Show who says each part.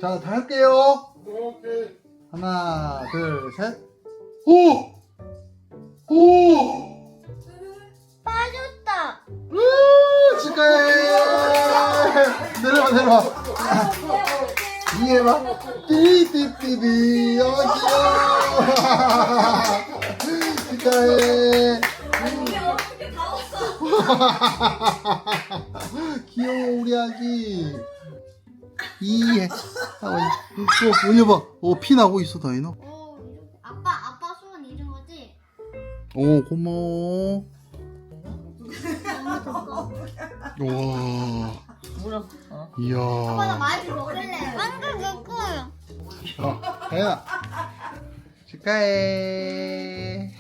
Speaker 1: 자, 다 할게요.
Speaker 2: 오케이.
Speaker 1: 하나, 둘, 셋. 오! 오!
Speaker 3: 빠졌다.
Speaker 1: 축하해! 내려와. 이해봐. 띠띠띠띠. 귀여워. 축하해. 귀여워, 우리 아기. 이해. 올려봐. 피 나고 있어, 다이너.
Speaker 3: 아빠 손 잃은 거지?
Speaker 1: 고마워. 와.
Speaker 4: 물어.
Speaker 1: 이야.
Speaker 3: 아빠 나 많이 먹을래. 방금 먹고요.
Speaker 1: 다이나. 축하해.